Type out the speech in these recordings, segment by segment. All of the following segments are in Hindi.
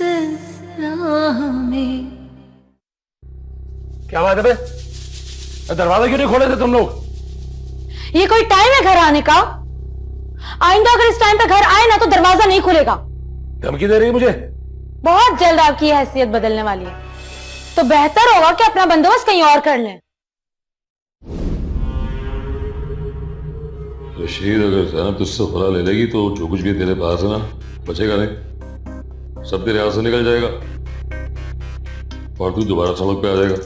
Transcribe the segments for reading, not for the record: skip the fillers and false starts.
राह में। क्या बात है बे? दरवाजा क्यों नहीं खोले थे तुम लोग? ये कोई टाइम है घर आने का? आइंदा अगर इस टाइम पे घर आए ना तो दरवाजा नहीं खुलेगा। धमकी दे रही है मुझे? बहुत जल्द आपकी हैसियत बदलने वाली है, तो बेहतर होगा कि अपना बंदोबस्त कहीं और कर लें। रशीद, अगर ज़ैनब तुझसे खुला ले लेगी तो जो कुछ भी तेरे पास है ना बचेगा नहीं, सब तेरे हाथ से निकल जाएगा और तू दोबारा सड़क पे आ जाएगा।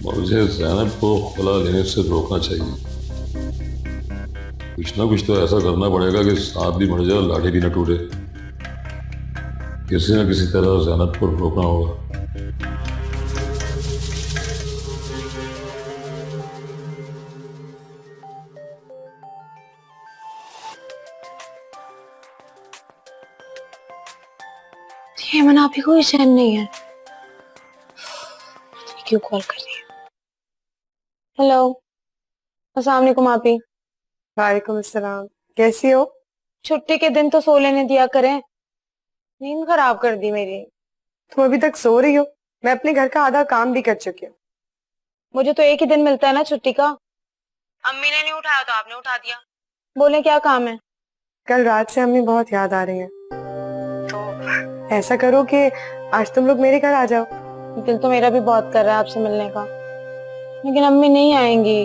मुझे ज़ैनब को खुला लेने से रोकना चाहिए। कुछ ना कुछ तो ऐसा करना पड़ेगा कि सांप भी मर जाए और लाठी भी न टूटे। किसी न किसी तरह ज़ैनब को रोकना होगा। ये मना आप ही कोई चैन नहीं है, क्यों कॉल कर रही है? हेलो, अस्सलाम वालेकुम आपी। वालेकुम अस्सलाम। कैसी हो? छुट्टी के दिन तो सो लेने दिया करें, नींद खराब कर दी मेरी। तुम अभी तक सो रही हो? मैं अपने घर का आधा काम भी कर चुकी हूँ। मुझे तो एक ही दिन मिलता है ना छुट्टी का। अम्मी ने नहीं उठाया तो आपने उठा दिया। बोले क्या काम है? कल रात से अम्मी बहुत याद आ रही है, तो ऐसा करो कि आज तुम लोग मेरे घर आ जाओ। दिल तो मेरा भी बहुत कर रहा है आपसे मिलने का, लेकिन अम्मी नहीं आएंगी।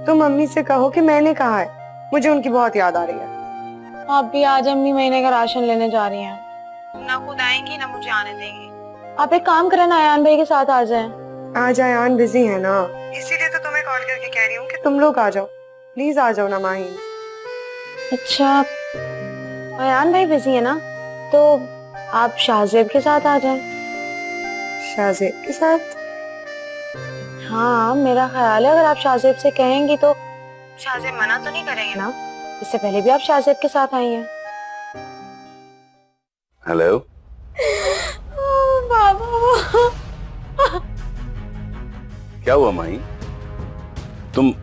तुम अम्मी से कहो कि मैंने कहा है, मुझे उनकी बहुत याद आ रही है। आप भी आज अम्मी महीने का राशन लेने जा रही हैं, ना खुद आएंगी ना मुझे आने देंगी। आप एक काम करें ना, अयान भाई के साथ आ जाएं। आज अयान बिजी है ना, इसीलिए तो तुम्हें कॉल करके कह रही हूँ कि तुम लोग आ जाओ। प्लीज आ जाओ ना माहीन। अच्छा, अयान भाई बिजी है ना, तो आप शाहजेब के साथ आ जाएं। शाहजेब के साथ? हाँ, मेरा ख्याल है अगर आप शाहजेब से कहेंगी तो शाहजेब मना तो नहीं करेंगे ना। इससे पहले भी आप शाहजेब के साथ आई हैं। हेलो बाबा, क्या हुआ माही? तुम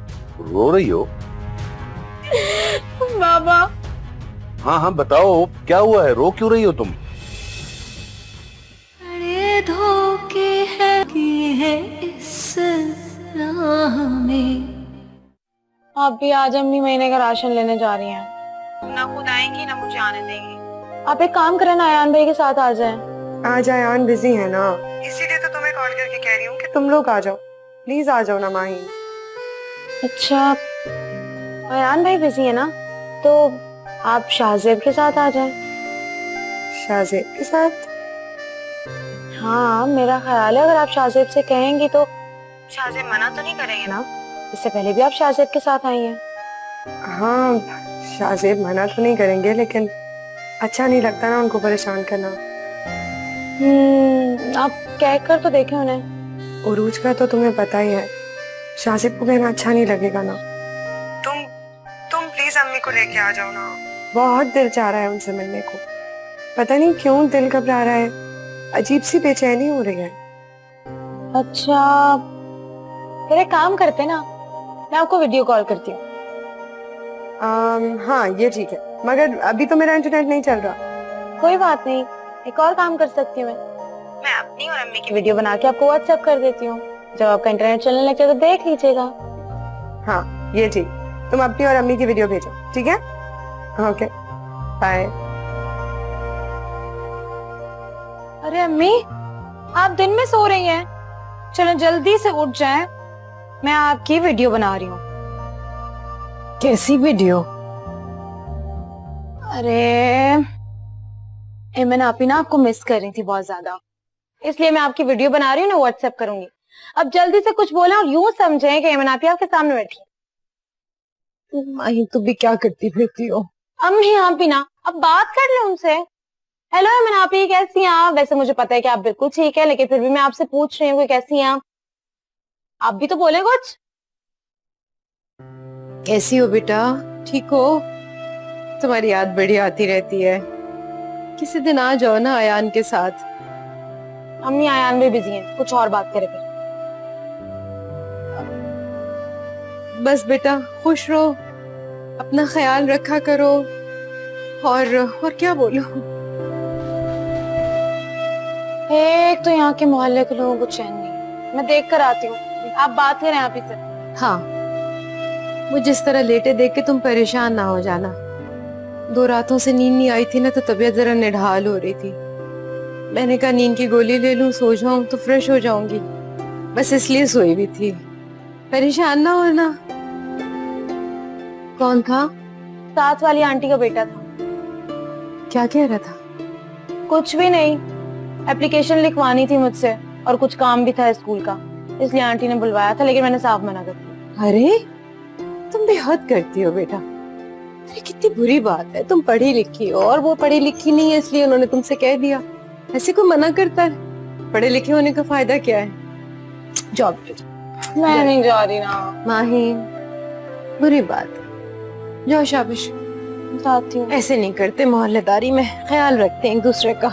रो रही हो? बाबा। हाँ हाँ बताओ क्या हुआ है, रो क्यों रही हो तुम? बड़े धोखे है इस राह में। आप भी आज अम्मी महीने का राशन लेने जा रही हैं, ना खुद आएंगी ना मुझे आने देंगी। आप एक काम करें ना, अयान भाई के साथ आ जाएं। आज अयान बिजी है ना, इसीलिए तो तुम्हें कॉल करके कह रही हूँ कि तुम लोग आ जाओ। प्लीज आ जाओ ना माहीन। अच्छा, अयान भाई बिजी है ना, तो आप शाहजेब के साथ आ जाएं। शाहजेब के साथ? हाँ, मेरा ख्याल है अगर आप शाहजेब से कहेंगी तो शाहजेब मना तो नहीं करेंगे ना। इससे पहले भी आप शाहजेब के साथ आई हैं। हाँ, शाहजेब मना तो नहीं करेंगे, लेकिन अच्छा नहीं लगता ना उनको परेशान करना। आप कहकर तो देखें उन्हें। उरूज का तो तुम्हें पता ही है, शाहजेब को कहना अच्छा नहीं लगेगा ना। तुम प्लीज अम्मी को लेके आ जाओ ना, बहुत दिल चाह रहा है उनसे मिलने को। पता नहीं क्यों दिल घबरा रहा है, अजीब सी बेचैनी हो रही है। अच्छा, फिर एक काम करते ना, मैं आपको वीडियो कॉल करती हूँ। हाँ ये ठीक है, मगर अभी तो मेरा इंटरनेट नहीं चल रहा। कोई बात नहीं, एक और काम कर सकती हूँ मैं अपनी और अम्मी की वीडियो बना के आपको व्हाट्सएप कर देती हूँ। जब आपका इंटरनेट चलने लग जाए तो देख लीजिएगा। हाँ ये ठीक, तुम अपनी और अम्मी की वीडियो भेजो, ठीक है? Okay bye. अरे अम्मी, आप दिन में सो रही हैं, चलो जल्दी से उठ जाएं, मैं आपकी वीडियो बना रही हूँ। कैसी वीडियो? अरे एमन आपी ना आपको मिस कर रही थी बहुत ज्यादा, इसलिए मैं आपकी वीडियो बना रही हूँ ना, व्हाट्सएप करूंगी। अब जल्दी से कुछ बोलें और यूं समझें कि एमन आपी आपके सामने बैठी है। माही तुम भी क्या करती फिरती हो? अम्मी आप भी ना अब बात कर ले उनसे। हेलो एमन आपी, कैसी हैं आप? वैसे मुझे पता है कि आप बिल्कुल ठीक है, लेकिन फिर भी मैं आपसे पूछ रही हूँ कि कैसी हैं आप भी तो बोले कुछ। कैसी हो बेटा? ठीक हो? तुम्हारी याद बड़ी आती रहती है, किसी दिन आ जाओ ना अयान के साथ। अम्मी अयान भी बिजी हैं, कुछ और बात करें फिर। बस बेटा खुश रहो, अपना ख्याल रखा करो, और क्या बोलूं। एक तो यहाँ के मोहल्ले के लोगों को चैन नहीं, मैं देख कर आती हूँ, आप बात करें आप ही से। हाँ, वो जिस तरह लेटे देख के तुम परेशान ना हो जाना। 2 रातों से नींद नहीं आई थी ना, तो तबीयत जरा निढाल हो रही थी। मैंने कहा नींद की गोली ले लूं, सो जाऊं तो फ्रेश हो जाऊंगी, बस इसलिए सोई भी थी। परेशान ना होना। कौन था? साथ वाली आंटी का बेटा था। क्या कह रहा था? कुछ भी नहीं, एप्लीकेशन लिखवानी थी मुझसे और कुछ काम भी था स्कूल का, इसलिए आंटी ने बुलवाया था, लेकिन मैंने साफ मना कर दिया। अरे तुम भी हद करती हो बेटा। अरे कितनी बुरी बात है, तुम पढ़ी लिखी हो और वो पढ़ी लिखी नहीं है, इसलिए उन्होंने तुमसे कह दिया। ऐसे कोई मना करता है? पढ़े लिखे होने का फायदा क्या है? जाओ बेटा। मैं नहीं जा रही ना। माही, बुरी बात है। जाओ, शाबाश। जाती हूँ। ऐसे नहीं करते मोहल्लेदारी में, ख्याल रखते हैं एक दूसरे का।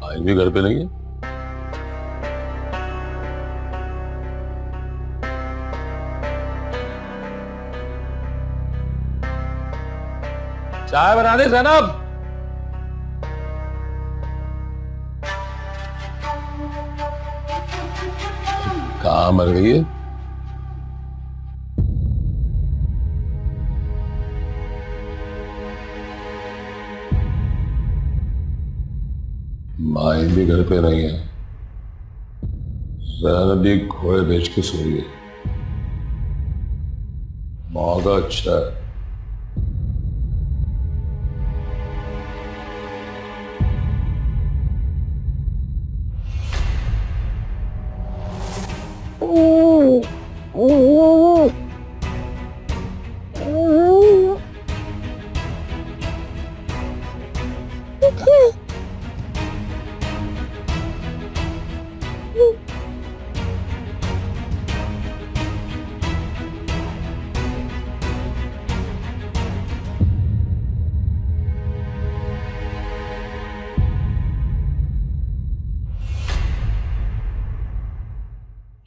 आई भी घर पे नहीं है? चाय बना दे जैनब। कहाँ मर गई है? माई भी घर पे नहीं है। जैनब भी घोड़े बेच के सोई है। मौका अच्छा है।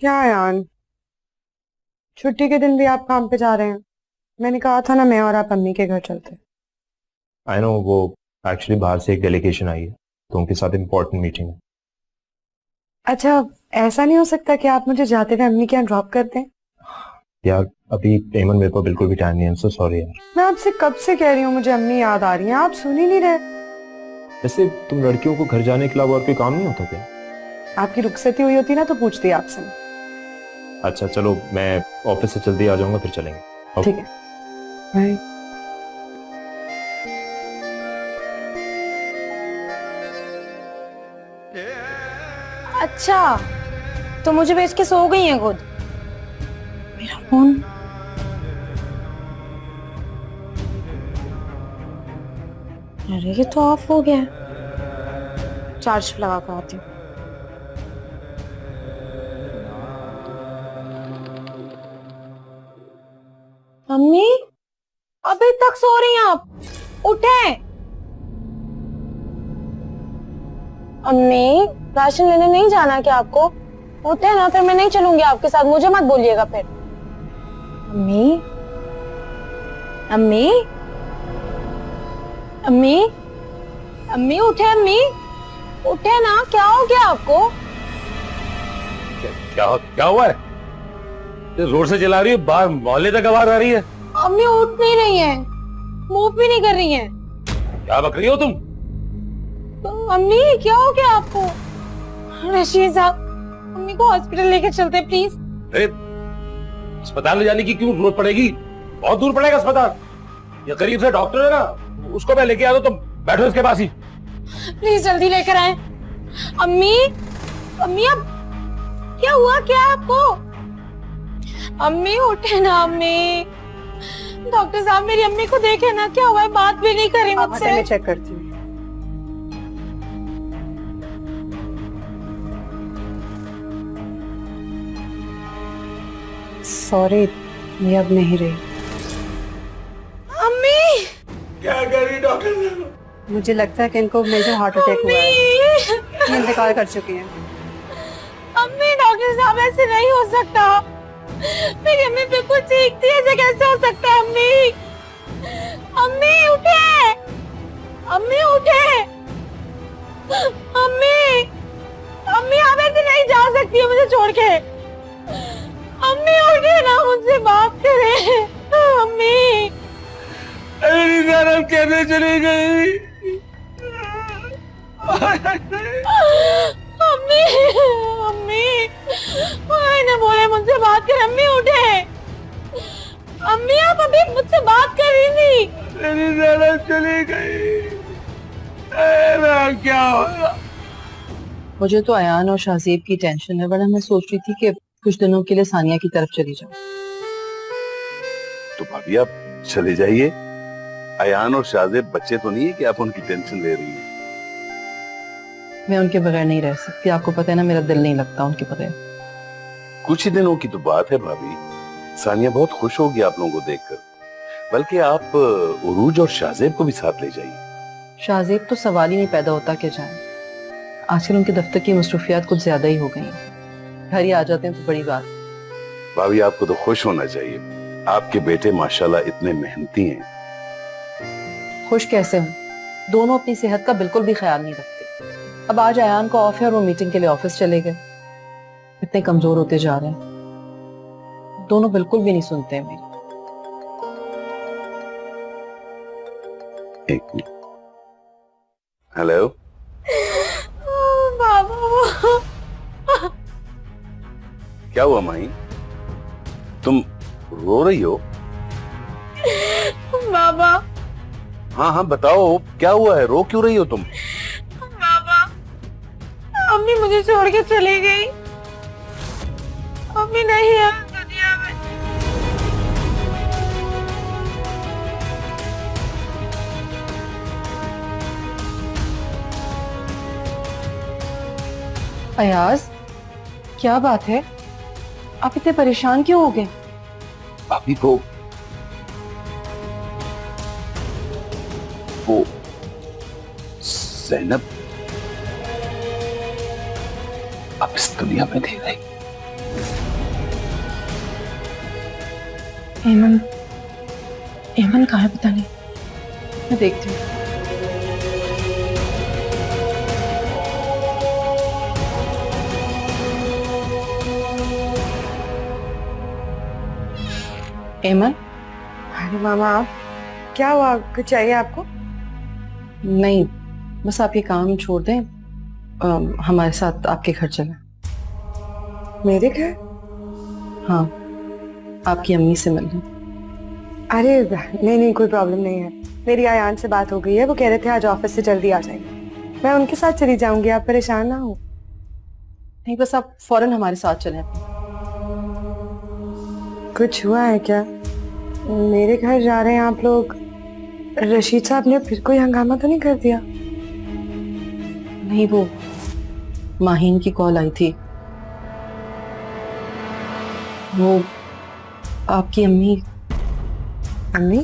क्या यार, छुट्टी के दिन भी आप काम पे जा रहे हैं। मैंने कहा था ना, मैं और आप अम्मी के घर चलते। आई नो, वो एक्चुअली बाहर से एक डेलीगेशन आई है, तो उनके साथ इम्पोर्टेंट मीटिंग है। अच्छा, ऐसा नहीं हो सकता कि आप मुझे जाते हुए अम्मी के यहाँ ड्रॉप करते हैं? यार अभी पेमेंट मेरे को बिल्कुल भी टाइम नहीं है, सो सॉरी यार। मैं आपसे कब से कह रही हूँ मुझे अम्मी याद आ रही है, आप सुन ही नहीं रहे। वैसे तुम लड़कियों को घर जाने के अलावा और कोई काम नहीं होता क्या? आपकी रुखसती हुई होती ना तो पूछती आपसे। अच्छा चलो, मैं ऑफिस से जल्दी आ जाऊंगा, फिर चलेंगे। ठीक है, बाय। अच्छा, तो मुझे बेच के सो गई हैं खुद। मेरा फोन। अरे ये तो ऑफ हो गया है, चार्ज लगा कर आती हूँ। अम्मी, अभी तक सो रही हैं आप? उठें। अम्मी, राशन लेने नहीं जाना क्या आपको? उठे ना, फिर मैं नहीं चलूंगी आपके साथ, मुझे मत बोलिएगा फिर। अम्मी, अम्मी, अम्मी, अम्मी उठे। अम्मी उठे ना, क्या हो गया आपको? क्या हुआ है? रोड से चला रही है, बाहर मोहल्ले तक आवाज आ रही है। अम्मी उठ नहीं रही है, मूव भी नहीं कर रही है। क्या बक रही हो तुम? अम्मी क्या हो गया आपको? रशीद साहब, अम्मी को हॉस्पिटल लेकर चलते प्लीज। अरे अस्पताल ले जाने की क्यों जरूरत पड़ेगी? बहुत दूर पड़ेगा अस्पताल। ये करीब से डॉक्टर है ना, उसको मैं लेके आ दो, तुम बैठो इसके पास ही। प्लीज जल्दी लेकर आए। अम्मी, अम्मी अब क्या हुआ, क्या है आपको? अम्मी उठे ना। अम्मी, डॉक्टर साहब मेरी अम्मी को देखे ना, क्या हुआ है? बात भी नहीं करी मुझसे। मैं चेक करती हूँ। सॉरी, ये अब नहीं रही। अम्मी, क्या करी डॉक्टर ने? मुझे लगता है कि इनको मेजर हार्ट अटैक हुआ है। ये इंतकाल कर चुके हैं। अम्मी डॉक्टर साहब ऐसे नहीं हो सकता। मेरी अम्मी बिल्कुल ठीक थी, ऐसे कैसे हो सकता है? अम्मी अम्मी उठे, अम्मी उठे, अम्मी अम्मी आप ऐसे नहीं जा सकती हो मुझे छोड़ के। अम्मी उठे ना, मुझसे बात करें। अम्मी मेरी नरम कैसे चली गई? अम्मी अम्मी मैंने बोले मुझसे बात कर। अम्मी उठे। अम्मी आप अभी मुझसे बात कर रही थी। मेरी नरम चली गई। क्या होगा? मुझे तो अयान और शाहजेब की टेंशन है, वरना मैं सोच रही थी कि कुछ दिनों के लिए सानिया की तरफ चली जाऊं। तो भाभी आप चले जाइए। अयान और शाहजेब बच्चे तो नहीं है कि आप उनकी टेंशन ले रही हैं। मैं उनके बगैर नहीं रह सकती, आपको पता है ना मेरा दिल नहीं लगता उनके बगैर। कुछ ही दिनों की तो बात है भाभी। सानिया बहुत खुश होगी आप लोगों को देखकर। बल्कि आप उरूज और शाहजेब को भी साथ ले जाइए। शाहजेब तो सवाल ही नहीं पैदा होता कि जाएं। आजकल उनके दफ्तर की मसरूफियात कुछ ज्यादा ही हो गई हैं। घर ही आ जाते हैं तो बड़ी बात। भाभी आपको तो खुश होना चाहिए, आपके बेटे माशाल्लाह इतने मेहनती हैं। खुश कैसे हूँ, दोनों अपनी सेहत का बिल्कुल भी ख्याल नहीं रखते। अब आज अयान को ऑफ है और वो मीटिंग के लिए ऑफिस चले गए। इतने कमजोर होते जा रहे हैं, दोनों बिल्कुल भी नहीं सुनते मेरी। एक मिनट। हेलो बाबा क्या हुआ माही? तुम रो रही हो? बाबा हाँ हाँ बताओ क्या हुआ है, रो क्यों रही हो तुम? बाबा अम्मी मुझे छोड़ के चली गई। अम्मी नहीं है दुनिया में। अयाज, क्या बात है, आप इतने परेशान क्यों हो गए? भाभी वो ज़ैनब अब इस दुनिया में नहीं रही। एमन, एमन कहाँ है पता नहीं, मैं देखती हूँ। एमन? अरे मामा आप क्या हुआ, कुछ चाहिए आपको? नहीं, बस आप ये काम छोड़ दें, हमारे साथ आपके घर चलें। मेरे घर? हाँ, आपकी अम्मी से मिलने। अरे नहीं नहीं, कोई प्रॉब्लम नहीं है। मेरी अयान से बात हो गई है, वो कह रहे थे आज ऑफिस से जल्दी आ जाएंगे। मैं उनके साथ चली जाऊंगी, आप परेशान ना हो। नहीं, बस आप फौरन हमारे साथ चलें। कुछ हुआ है क्या? मेरे घर जा रहे हैं आप लोग? रशीद साहब ने फिर कोई हंगामा तो नहीं कर दिया? नहीं, वो माहीन की कॉल आई थी। वो आपकी अम्मी। अम्मी?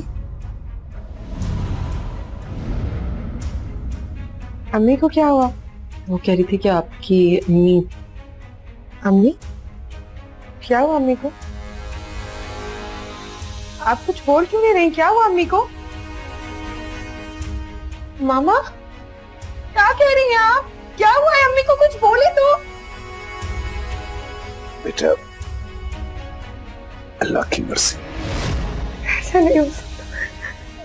अम्मी को क्या हुआ? वो कह रही थी कि आपकी अम्मी। अम्मी? क्या हुआ अम्मी को? आप कुछ बोल क्यों नहीं रही? क्या हुआ अम्मी को? मामा क्या कह रही हैं आप? क्या हुआ है अम्मी को? कुछ बोले तो। बेटा अल्लाह की मर्जी। ऐसा नहीं हो सकता।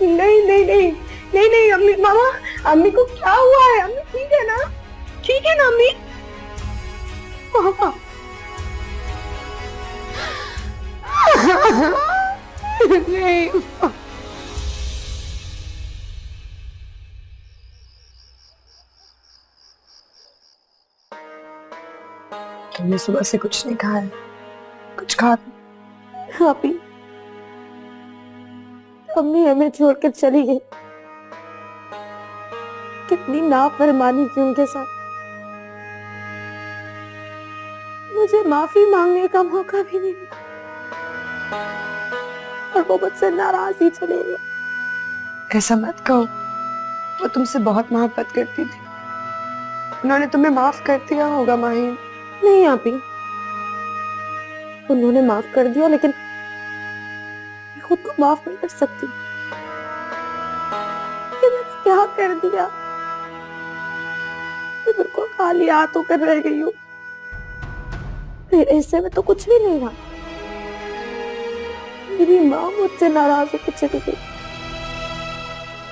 नहीं नहीं नहीं नहीं नहीं अम्मी, मामा अम्मी को क्या हुआ है? अम्मी ठीक है ना? ठीक है ना अम्मी? मामा नहीं। तुमने सुबह से कुछ नहीं खाया, कुछ खा लो। अभी अम्मी हमें छोड़कर चली गई। कितनी नाफरमानी की उनके साथ। मुझे माफी मांगने का मौका भी नहीं मिला और वो मुझसे नाराज ही चले गए। ऐसा मत कहो, वो तुमसे बहुत मोहब्बत करती थी। उन्होंने तुम्हें माफ कर दिया होगा माहिन। नहीं आपी, उन्होंने माफ कर दिया, लेकिन मैं खुद को माफ नहीं कर सकती। ये मैंने क्या कर दिया? मैं बिल्कुल खाली हाथ होकर रह गई हूँ। मेरे हिस्से में तो कुछ भी नहीं रहा। मेरी माँ मुझसे नाराज होकर चली गई।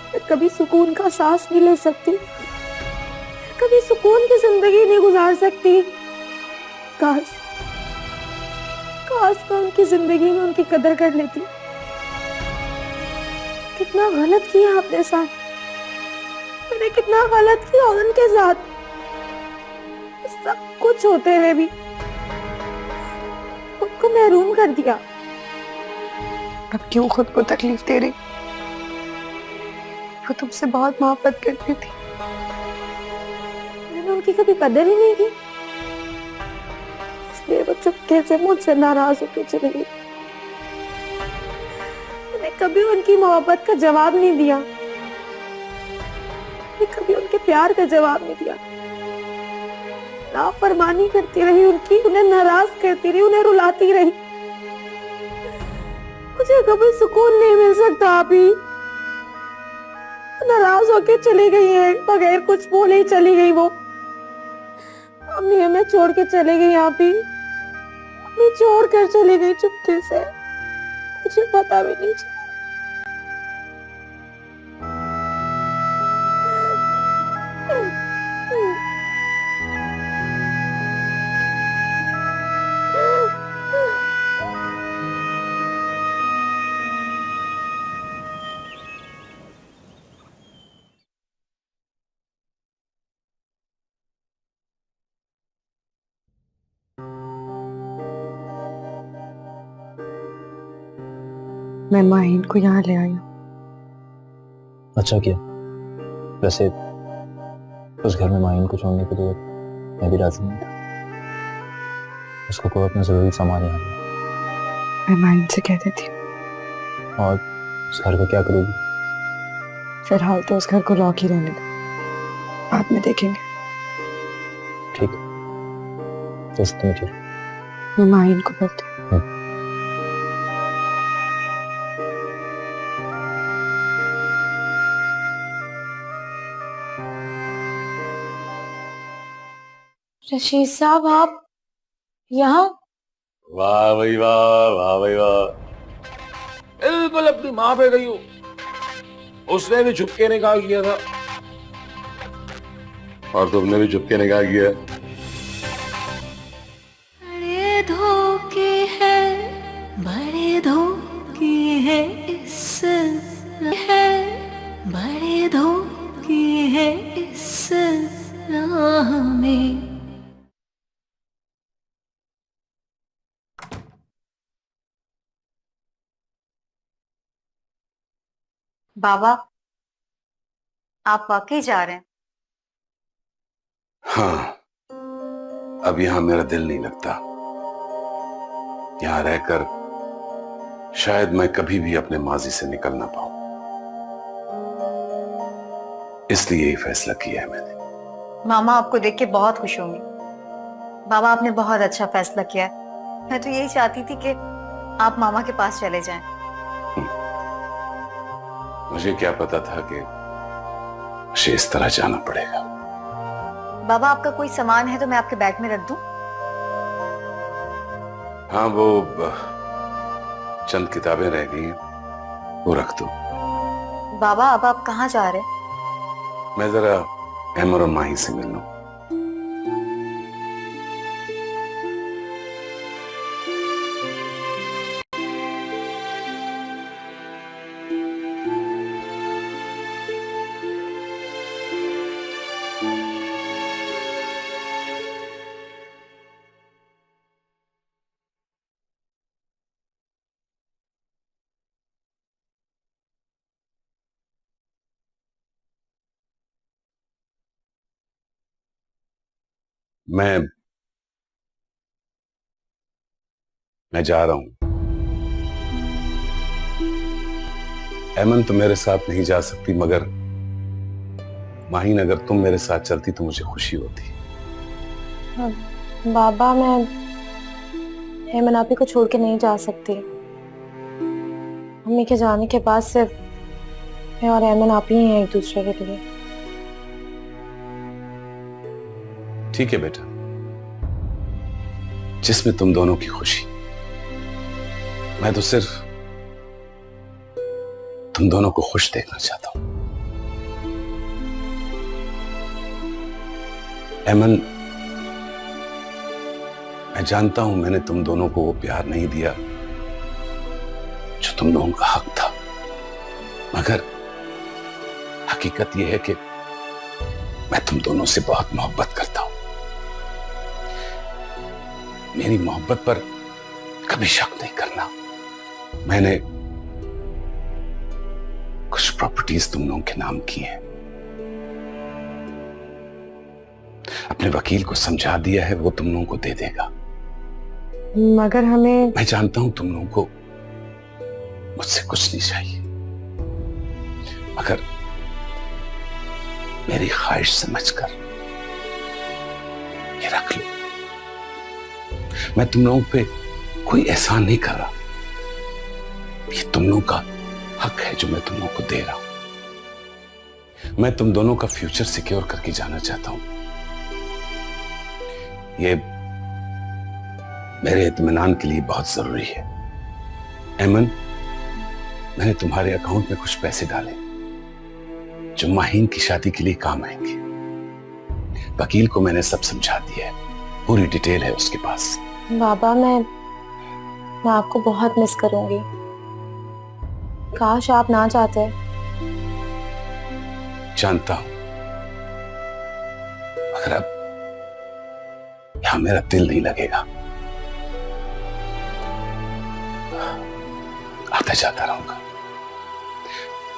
मैं कभी सुकून का सांस नहीं ले सकती, कभी सुकून की जिंदगी नहीं गुजार सकती। काश काश मैं उनकी जिंदगी में उनकी कदर कर लेती। कितना गलत किया आपने साथ, मैंने कितना गलत किया उनके साथ। सब कुछ होते हुए भी उनको महरूम कर दिया। अब क्यों खुद को तकलीफ दे रही? वो तुमसे बहुत मोहब्बत करती थी। मैंने उनकी कभी कदर ही नहीं की, इसलिए वो चुपके से मुझसे नाराज होकर चली गई। मैंने कभी उनकी मोहब्बत का जवाब नहीं दिया, मैंने कभी उनके प्यार का जवाब नहीं दिया। नाफरमानी करती रही उनकी, उन्हें नाराज करती रही, उन्हें रुलाती रही। मुझे कभी सुकून नहीं मिल सकता। अभी नाराज होके चली गई है, बगैर कुछ बोले ही चली गई वो। अम्मी हमें छोड़ के चली गई। आप ही अम्मी छोड़ कर चली गई चुपके से, मुझे पता भी नहीं चला। मैं माहिन को यहाँ ले आई हूँ। अच्छा किया। वैसे उस घर में माहिन को छोड़ने के लिए मैं भी राजी नहीं था। उसको कोई अपना जरूरी सामान यहाँ लिया। मैं माहिन से कहती थी। और उस घर का क्या करोगी? फिलहाल तो उस घर को लॉक ही रहने दो, बाद में देखेंगे। ठीक, तो तुम ठीक। मैं माहिन को बोलती हूँ। रशीद साहब आप यहाँ? वाह भाई वाह, वाह भाई वाह, बिल्कुल अपनी माँ पे गई हूँ। उसने भी चुपके निकाह किया था और तुमने भी चुपके निकाह किया। बड़े धोखे हैं, बड़े धोखे हैं इस है, बड़े धोखे हैं इस राह में। बाबा, आप वाकई जा रहे हैं? हाँ, अब यहां मेरा दिल नहीं लगता। यहां रहकर शायद मैं कभी भी अपने माजी से निकल ना पाऊं, इसलिए यही फैसला किया है मैंने। मामा आपको देख के बहुत खुश होंगी। बाबा, आपने बहुत अच्छा फैसला किया है। मैं तो यही चाहती थी कि आप मामा के पास चले जाएं। मुझे क्या पता था कि मुझे इस तरह जाना पड़ेगा। बाबा, आपका कोई सामान है तो मैं आपके बैग में रख दूं? हाँ, वो चंद किताबें रह गई हैं, वो रख दो। बाबा, अब आप कहाँ जा रहे हैं? मैं जरा अहमर और माही से मिल लूं। मैं जा रहा हूं। ऐमन तो मेरे साथ नहीं जा सकती, मगर माहीन अगर तुम मेरे साथ चलती तो मुझे खुशी होती। बाबा मैं ऐमन आपी को छोड़ के नहीं जा सकती। मम्मी के जाने के बाद सिर्फ मैं और ऐमन आपी ही हैं एक दूसरे के लिए। ठीक है बेटा, जिसमें तुम दोनों की खुशी। मैं तो सिर्फ तुम दोनों को खुश देखना चाहता हूं। ऐमन, मैं जानता हूं मैंने तुम दोनों को वो प्यार नहीं दिया जो तुम लोगों का हक था, मगर हकीकत यह है कि मैं तुम दोनों से बहुत मोहब्बत करता हूं। मेरी मोहब्बत पर कभी शक नहीं करना। मैंने कुछ प्रॉपर्टीज तुम लोगों के नाम की हैं, अपने वकील को समझा दिया है, वो तुम लोगों को दे देगा। मगर हमें, मैं जानता हूं तुम लोगों को मुझसे कुछ नहीं चाहिए, मगर मेरी ख्वाहिश समझकर ये रख लो। मैं तुम लोगों पे कोई एहसान नहीं कर रहा, ये तुम लोगों का हक है जो मैं तुम लोगों को दे रहा हूं। मैं तुम दोनों का फ्यूचर सिक्योर करके जाना चाहता हूं। ये मेरे इत्मीनान के लिए बहुत जरूरी है। ऐमन, मैंने तुम्हारे अकाउंट में कुछ पैसे डाले जो माहीन की शादी के लिए काम आएंगे। वकील को मैंने सब समझा दिया है, पूरी डिटेल है उसके पास। बाबा मैं आपको बहुत मिस करूंगी। काश आप ना चाहते। जानता हूं, मगर अब यहां मेरा दिल नहीं लगेगा। आता जाता रहूंगा।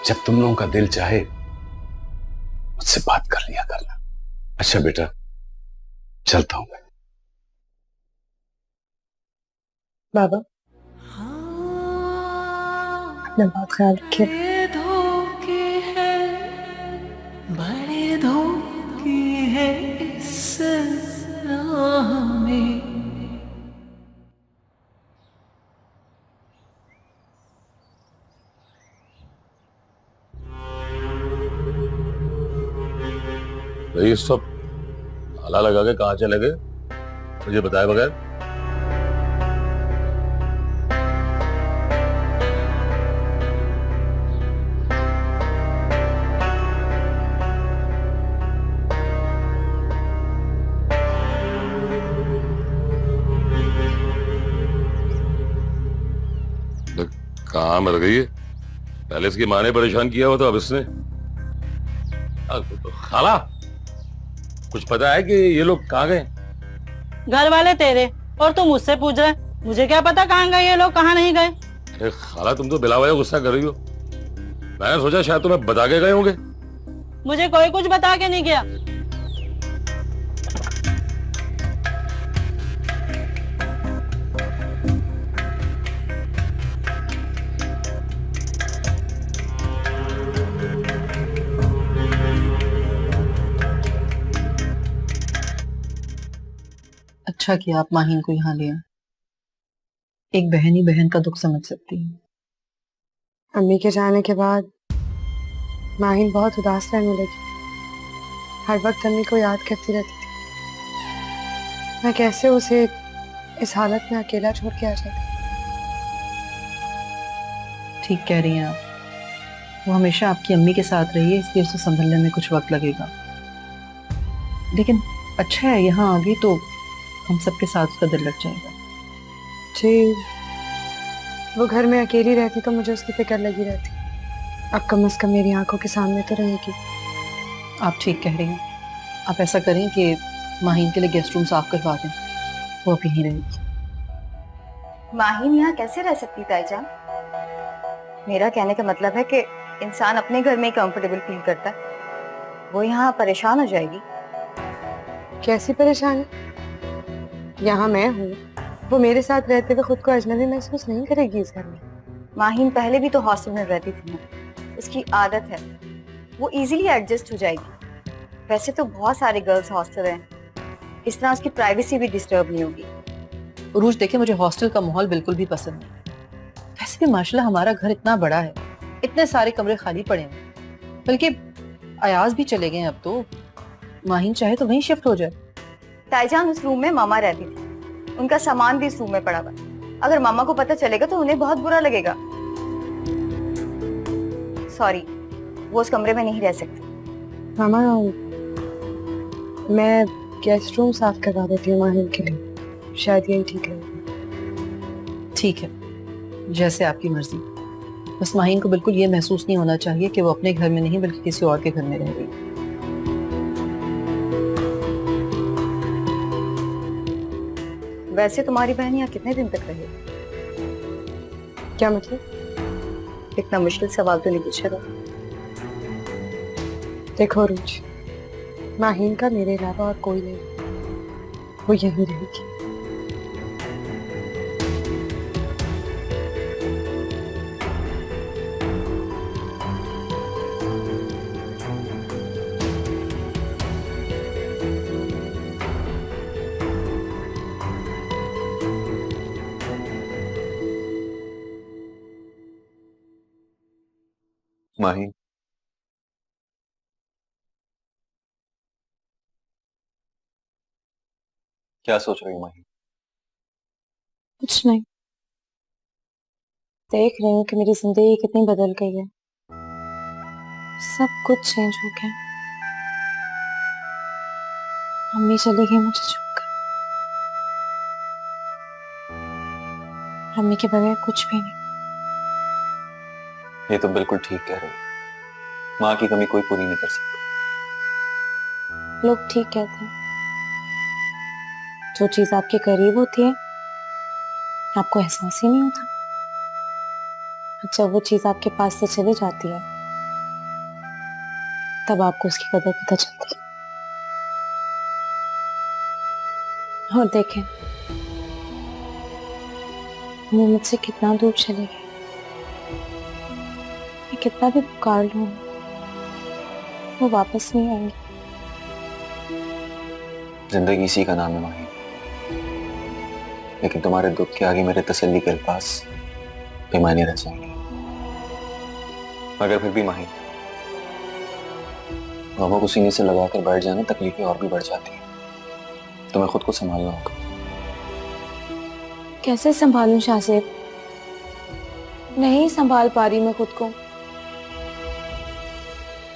जब तुम लोगों का दिल चाहे मुझसे बात कर लिया करना। अच्छा बेटा, चलता हूं मैं। बाबा अपना बहुत ख्याल रखिए। बड़े धोखे हैं इस राह में। भाई सब ताला लगा के कहां चले गए, मुझे बताए बगैर? कहाँ मर गई है? पहले इसकी माँ ने परेशान किया हुआ था, अब इसने। खाला, कुछ पता है कि ये लोग कहाँ गए? घर वाले तेरे, और तू मुझसे पूछ रहे? मुझे क्या पता कहाँ गए ये लोग, कहाँ नहीं गए। अरे खाला, तुम तो बिला वजह गुस्सा कर रही हो। मैंने सोचा शायद तुम्हें बता के गए होंगे। मुझे कोई कुछ बता के नहीं गया। अच्छा किया आप माहीन को यहाँ लिया। एक बहन ही बहन का दुख समझ सकती है। अम्मी के जाने के बाद माहीन बहुत उदास रहने लगी। हर वक्त अम्मी को याद करती रहती थी। मैं कैसे उसे इस हालत में अकेला छोड़ के आ जाती। ठीक कह रही हैं आप। वो हमेशा आपकी अम्मी के साथ रही है, इसलिए उसे संभलने में कुछ वक्त लगेगा। लेकिन अच्छा है यहाँ आ गई तो हम सबके साथ उसका दिल लग जाएगा। जी, वो घर में अकेली रहती तो मुझे उसकी फिक्र लगी रहती। अब कम से कम मेरी आंखों के सामने तो रहेगी। आप ठीक कह रही हैं। आप ऐसा करें कि माहीन के लिए गेस्ट रूम साफ करवा दें, वो अब यहीं रहेगी। माहीन यहाँ कैसे रह सकती ताईजान? मेरा कहने का मतलब है कि इंसान अपने घर में कंफर्टेबल फील करता है, वो यहाँ परेशान हो जाएगी। कैसी परेशानी? यहाँ मैं हूँ, वो मेरे साथ रहते हुए खुद को अजनबी महसूस नहीं करेगी इस घर में। माहीन पहले भी तो हॉस्टल में रहती थी ना, उसकी आदत है, वो इजीली एडजस्ट हो जाएगी। वैसे तो बहुत सारे गर्ल्स हॉस्टल हैं, इस तरह उसकी प्राइवेसी भी डिस्टर्ब नहीं होगी। उरूज देखे, मुझे हॉस्टल का माहौल बिल्कुल भी पसंद नहीं। वैसे भी माशाल्लाह हमारा घर इतना बड़ा है, इतने सारे कमरे खाली पड़े हैं, बल्कि अयाज भी चले गए। अब तो माहीन चाहे तो वहीं शिफ्ट हो जाए। ताईजान उस रूम में मामा रहती थी, उनका सामान भी इस रूम में पड़ा हुआ है। अगर मामा को पता चलेगा तो उन्हें बहुत बुरा लगेगा। सॉरी, वो उस कमरे में नहीं रह सकती। मामा, मैं गेस्ट रूम साफ करवा देती हूँ माहिन के लिए, शायद यही ठीक है। ठीक है, जैसे आपकी मर्जी। बस माहीन को बिल्कुल ये महसूस नहीं होना चाहिए कि वो अपने घर में नहीं बल्कि किसी और के घर में रह रही है। वैसे तुम्हारी बहन यहाँ कितने दिन तक रहेगी? क्या मतलब? इतना मुश्किल सवाल तो नहीं पूछा था। देखो रूज, माहीन का मेरे अलावा और कोई नहीं, वो यहीं रहेगी। माही, क्या सोच रही हो माही? कुछ नहीं, देख रही हूँ कि मेरी जिंदगी कितनी बदल गई है। सब कुछ चेंज हो गया। अम्मी चली गई मुझे छोड़कर। अम्मी के बगैर कुछ भी नहीं। ये तो बिल्कुल ठीक कह रहे हो, माँ की कमी कोई पूरी नहीं कर सकता। लोग ठीक कहते हैं, जो चीज आपके करीब होती है आपको एहसास ही नहीं होता। जब वो चीज आपके पास से चली जाती है तब आपको उसकी कदर पता चलती है। और देखें, वो मुझसे कितना दूर चले गए। मैं कितना भी पुकार लूं, वो वापस नहीं आएंगे। जिंदगी इसी का नाम है माही, लेकिन तुम्हारे दुख के आगे मेरे तसल्ली के अल्फाज बेमानी रह जाएंगे। मगर फिर भी माही, मामा को सीने से लगाकर बैठ जाना तकलीफें और भी बढ़ जाती हैं। तुम्हें खुद को संभालना होगा। कैसे संभालूं शाहजेब? नहीं संभाल पा रही मैं खुद को।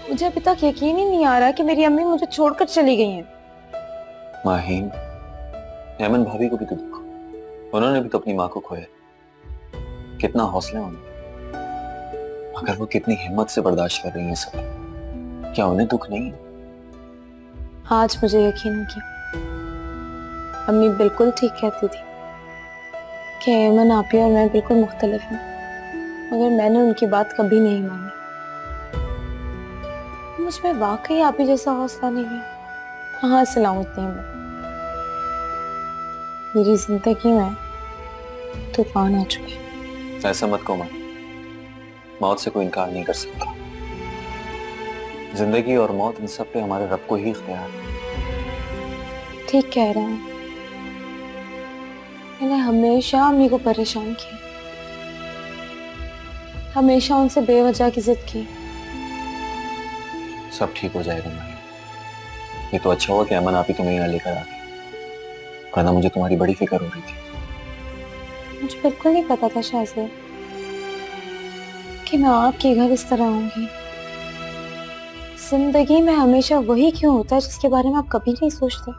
मुझे अभी तक यकीन ही नहीं आ रहा कि मेरी अम्मी मुझे छोड़कर चली गई हैं। माहीन, ऐमन भाभी को भी तो देखो, उन्होंने भी तो अपनी माँ को खोया। कितना हौसला है उन्हें, मगर वो कितनी हिम्मत से बर्दाश्त कर रही हैं सब। क्या उन्हें दुख नहीं है? आज मुझे यकीन हो गया। अम्मी बिल्कुल ठीक कहती थी कि ऐमन, आपी और मैं बिल्कुल मुख्तलिफ हैं, मगर मैंने उनकी बात कभी नहीं मानी। मुझ में वाकई आपी जैसा हौसला नहीं है। कहाँ से लाऊं इतनी हिम्मत? मेरी जिंदगी में तूफान आ चुके हैं। ऐसा मत कहो माँ, मौत से कोई इनकार नहीं कर सकता। जिंदगी और मौत, इन सब पे हमारे रब को ही इख्तियार है। ठीक कह रहे हैं, मैंने हमेशा अम्मी को परेशान किया, हमेशा उनसे बेवजह की जिद की। सब ठीक हो जाएगा माही। ये तो अच्छा हुआ कि अमन आप ही तुम्हें यहाँ लेकर आ गई, वरना मुझे तुम्हारी बड़ी फिक्र हो रही थी। मुझे बिल्कुल नहीं पता था शाहजेब कि मैं आपके घर इस तरह आऊंगी। जिंदगी में हमेशा वही क्यों होता है जिसके बारे में आप कभी नहीं सोचते?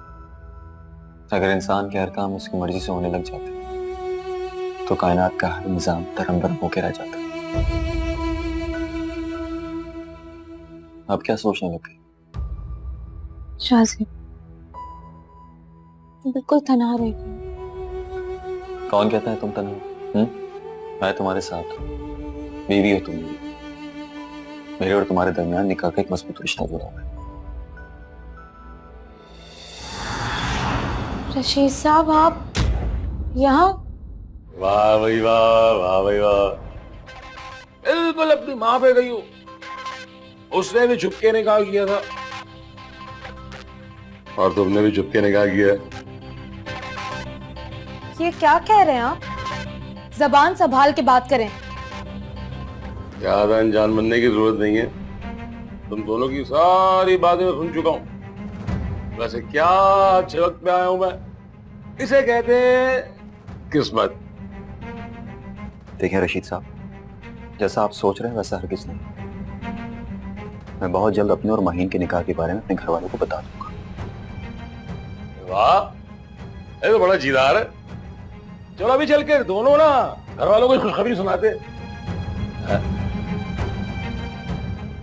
अगर इंसान के हर काम उसकी मर्जी से होने लग जाते तो कायनात का हर निजाम धर्म होके रह जाता। अब क्या सोचने लग गई? शाहजेब, बिल्कुल तन्हा रह गई। कौन कहता है तुम तन्हा? मैं तुम्हारे साथ हूँ, बीवी हो तुम। मेरे और तुम्हारे दरमियान निकाह का एक मजबूत रिश्ता जुड़ा हुआ है। रशीद साहब, आप यहाँ? वाह भाई वाह, वाह भाई वाह। बिल्कुल अपनी माँ पे गई हो। उसने भी छुपके निकाह किया था और तुमने भी चुपके निकाह किया। ये क्या कह रहे हैं आप? जबान संभाल के बात करें। ज्यादा अनजान बनने की जरूरत नहीं है, तुम दोनों की सारी बातें मैं सुन चुका हूं। वैसे क्या अच्छे वक्त पे आया हूं मैं, इसे कहते हैं किस्मत। देखिए रशीद साहब, जैसा आप सोच रहे हैं वैसा हरगिज नहीं। मैं बहुत जल्द अपने और माहीन के निकाह के बारे में अपने घर वालों को बता दूंगा। वाह, ये तो बड़ा जीदार है। चलो अभी चल के दोनों ना घर वालों को खुशखबरी सुनाते।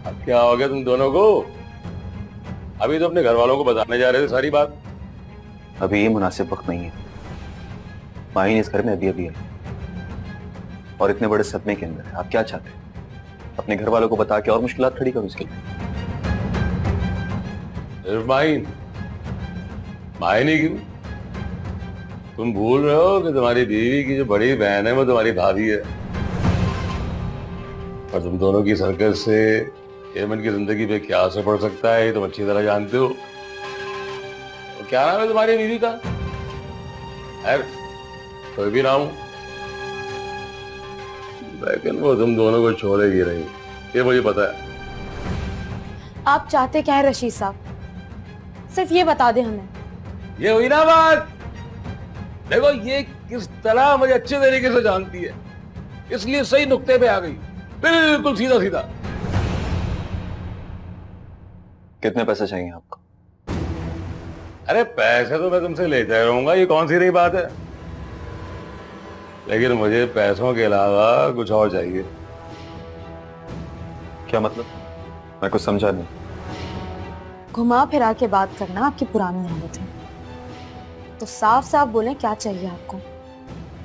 अब क्या हो गया तुम दोनों को? अभी तो अपने घर वालों को बताने जा रहे थे सारी बात। अभी ये मुनासिब वक्त नहीं है। माहीन इस घर में अभी अभी है और इतने बड़े सदमे के अंदर है। आप क्या चाहते हैं? अपने घर वालों को बता के और मुश्किलात खड़ी करूं इसके लिए? सिर्फ माहीन ही क्यों? तुम भूल रहे हो कि तुम्हारी बीवी की जो बड़ी बहन है वो तुम्हारी भाभी है, और तुम दोनों की सरकत से एमन की जिंदगी पे क्या असर पड़ सकता है ये तुम अच्छी तरह जानते हो। तो क्या नाम है तुम्हारी बीवी का? कोई भी नाम, लेकिन वो तुम दोनों को छोड़ेगी नहीं, ये मुझे पता है। आप चाहते क्या है रशीद साहब? सिर्फ ये बता दें हमें। ये हुई ना बात। देखो ये किस तरह मुझे अच्छे तरीके से जानती है, इसलिए सही नुक्ते पे आ गई, बिल्कुल सीधा सीधा। कितने पैसे चाहिए आपको? अरे पैसे तो मैं तुमसे लेता रहूंगा, ये कौन सी नई बात है, लेकिन मुझे पैसों के अलावा कुछ और चाहिए। क्या मतलब? मैं कुछ समझा नहीं। घुमा फिरा के बात करना आपकी पुरानी आदत है, तो साफ साफ बोलें क्या चाहिए आपको,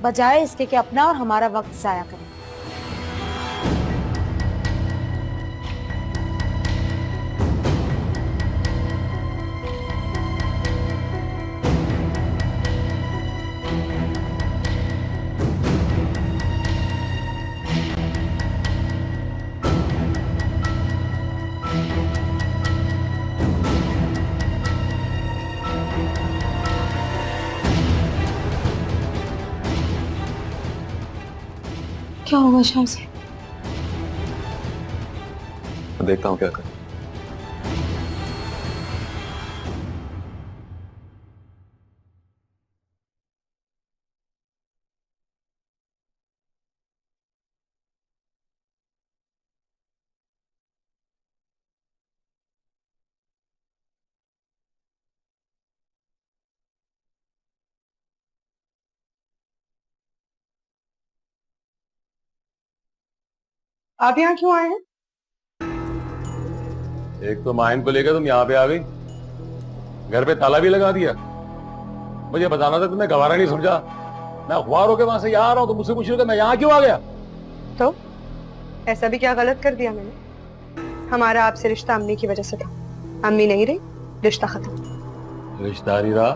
बजाय इसके कि अपना और हमारा वक्त जाया करें। क्या होगा शाह से? मैं देखता हूँ क्या करूं। आप यहाँ क्यों आए हैं? एक तो माहिन को लेकर तुम यहाँ पे आ गई, घर पे ताला भी लगा दिया। मुझे बताना था, तुम्हें गवारा नहीं समझा। मैं अखबार होकर वहां से यहाँ आ रहा हूँ, तो मुझसे पूछ रहे थे मैं यहाँ क्यों आ गया। तो ऐसा भी क्या गलत कर दिया मैंने? हमारा आपसे रिश्ता अम्मी की वजह से था, अम्मी नहीं रही, रिश्ता खत्म। रिश्ता नहीं रहा?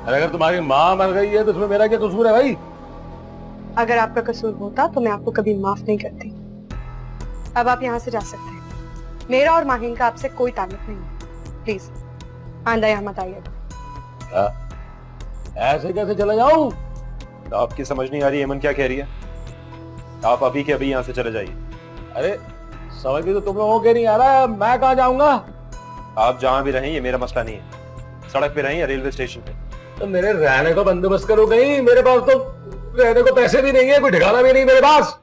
अरे अगर तुम्हारी माँ मर गई है तो उसमें मेरा क्या कसूर है भाई? अगर आपका कसूर होता तो मैं आपको कभी माफ नहीं करती। अब आप यहाँ से जा सकते हैं। मेरा और माहीन का आपसे कोई ताल्लुक नहीं है। प्लीज आंदा यहाँ मत आइएगा। ऐसे कैसे चला जाऊं? तो आपकी समझ नहीं आ रही एमन क्या कह रही है? आप अभी के अभी यहाँ से चले जाइए। अरे समझ भी तो तुम लोगों के नहीं आ रहा है, मैं कहाँ जाऊंगा? आप जहाँ भी रहें ये मेरा मसला नहीं है। सड़क पे रहें या रेलवे स्टेशन पे। तो मेरे रहने का बंदोबस्त करो कहीं, मेरे पास तो रहने को पैसे भी नहीं है, कोई ठिकाना भी नहीं मेरे पास।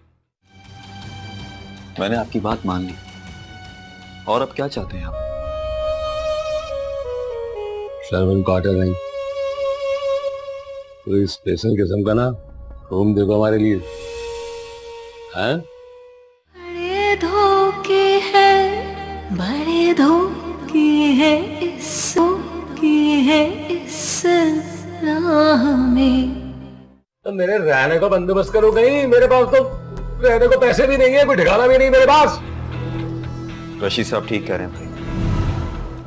मैंने आपकी बात मान ली, और अब क्या चाहते हैं आप? शर्मन क्वार्टर नहीं, कोई स्पेशल किस्म का ना रूम देखो हमारे लिए। हैं? बड़े धोखे हैं, बड़े धोखे हैं इस राह में। तो मेरे रहने का बंदोबस्त करो कहीं, मेरे पास तो रहने को पैसे भी नहीं है, कोई ठिकाना भी नहीं मेरे पास। रशीद साहब ठीक कह रहे हैं भाई,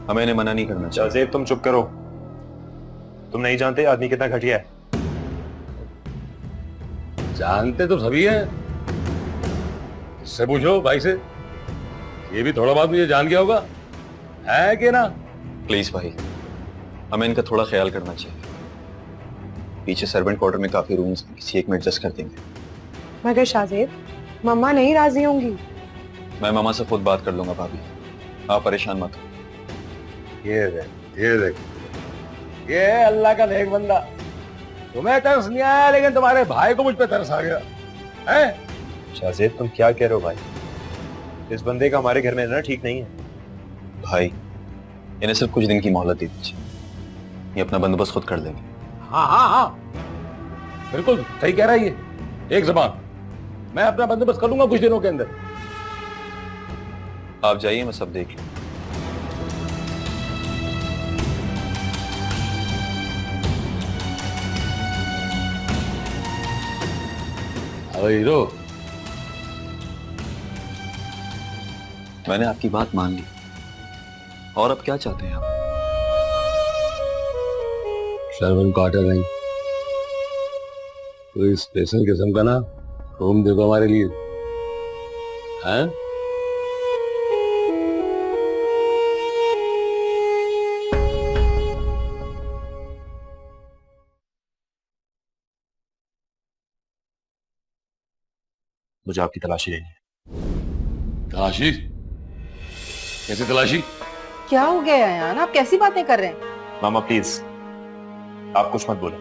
हमें इन्हें मना नहीं करना चाहिए। जेब तुम चुप करो, तुम नहीं जानते आदमी कितना घटिया है। जानते तो सभी हैं, इससे पूछो भाई से, ये भी थोड़ा बहुत मुझे जान गया होगा, है कि ना? प्लीज भाई, हमें इनका थोड़ा ख्याल करना चाहिए। पीछे सर्वेंट क्वार्टर में काफी रूम्स, किसी एक में एडजस्ट कर देंगे। मगर शाहजेब, मम्मा नहीं राजी होंगी। मैं मामा से खुद बात कर लूंगा भाभी, आप परेशान मत हो। ये देख, ये अल्लाह का नेक बंदा। तुम्हें तरस नहीं आया, लेकिन तुम्हारे भाई को मुझ पे तरस आ गया है। शाहजेब तुम क्या कह रहे हो भाई? इस बंदे का हमारे घर में रहना ठीक नहीं है। भाई इन्हें सिर्फ कुछ दिन की मोहलत दे दीजिए, ये अपना बंदोबस्त खुद कर लेंगे। हाँ, बिल्कुल सही कह रहा है ये। एक ज़बान, मैं अपना बंदोबस्त कर लूंगा कुछ दिनों के अंदर। आप जाइए, मैं सब देख लूं। हीरो, मैंने आपकी बात मान ली, और अब क्या चाहते हैं आप? सर्वेंट क्वार्टर नहीं, कोई स्पेशल किस्म का ना रूम देखो हमारे लिए, हैं? मुझे आपकी तलाशी लेनी है। तलाशी? कैसी तलाशी? क्या हो गया यार, आप कैसी बातें कर रहे हैं? मामा प्लीज, आप कुछ मत बोले।